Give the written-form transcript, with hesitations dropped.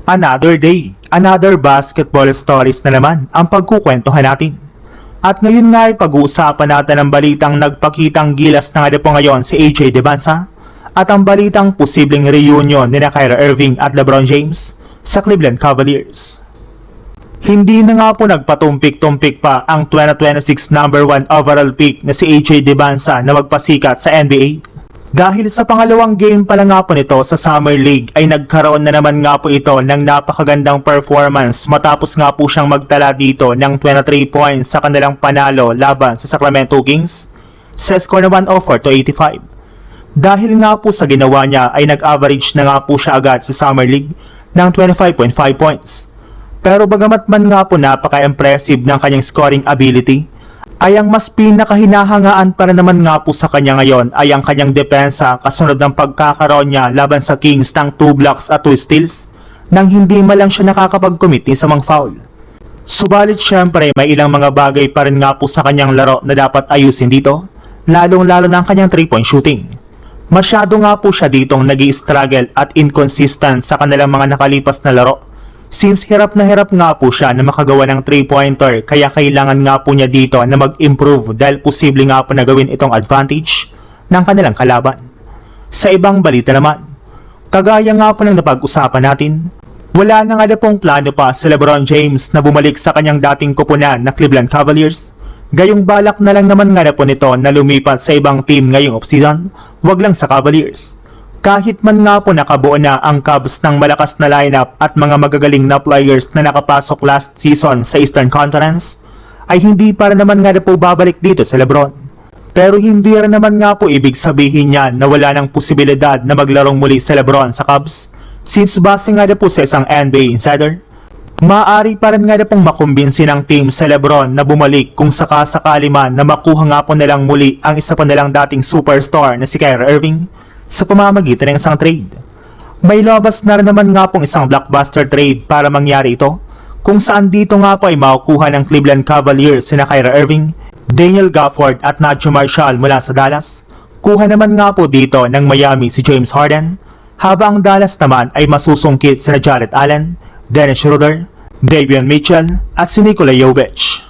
Another day, another basketball stories na naman ang pagkukwentuhan natin. At ngayon nga ay pag-uusapan natin ang balitang nagpakitang gilas na nga po ngayon si AJ Debonsa at ang balitang posibleng reunion ni Kyrie Irving at LeBron James sa Cleveland Cavaliers. Hindi na nga po nagpatumpik-tumpik pa ang 2026 number 1 overall pick na si AJ Debonsa na magpasikat sa NBA. Dahil sa pangalawang game pa lang nga po nito sa Summer League ay nagkaroon na naman nga po ito ng napakagandang performance matapos nga po siyang magtala dito ng 23 points sa kanilang panalo laban sa Sacramento Kings sa score na 104-85. Dahil nga po sa ginawa niya ay nag-average na nga po siya agad sa Summer League ng 25.5 points. Pero bagamat man nga po napaka-impressive ng kanyang scoring ability, ay ang mas pinakahinahangaan para naman nga po sa kanya ngayon ay ang kanyang depensa kasunod ng pagkakaroon niya laban sa Kings ng 2 blocks at 2 steals nang hindi malang siya nakakapag-commit ng samang foul. Subalit syempre may ilang mga bagay pa rin nga po sa kanyang laro na dapat ayusin dito, lalong-lalo na ang kanyang 3-point shooting. Masyado nga po siya ditong nag-i-struggle at inconsistent sa kanilang mga nakalipas na laro. Since hirap na hirap nga po siya na makagawa ng 3-pointer kaya kailangan nga po niya dito na mag-improve dahil posible nga po na gawin itong advantage ng kanilang kalaban. Sa ibang balita naman, kagaya nga po ng napag-usapan natin, wala na nga na pong plano pa si LeBron James na bumalik sa kanyang dating kupunan na Cleveland Cavaliers. Gayong balak na lang naman nga na po nito na lumipat sa ibang team ngayong offseason, wag lang sa Cavaliers. Kahit man nga po nakabuo na ang Cavs ng malakas na lineup at mga magagaling na players na nakapasok last season sa Eastern Conference, ay hindi para naman nga na po babalik dito sa LeBron. Pero hindi rin naman nga po ibig sabihin niya na wala ng posibilidad na maglarong muli sa LeBron sa Cavs, since base nga na po sa isang NBA insider, maaari pa rin nga na pong makumbinsi ng team sa LeBron na bumalik kung sakasakali man na makuha nga po nilang muli ang isa pa nilang dating superstar na si Kyrie Irving sa pamamagitan ng isang trade. May labas na rin naman nga pong isang blockbuster trade para mangyari ito, kung saan dito nga po ay makukuha ng Cleveland Cavaliers sina Kyrie Irving, Daniel Gafford at Nacho Marshall mula sa Dallas. Kuha naman nga po dito ng Miami si James Harden, habang Dallas naman ay masusungkit sina Jarrett Allen, Dennis Schroeder, Davion Mitchell at si Nikola Jovic.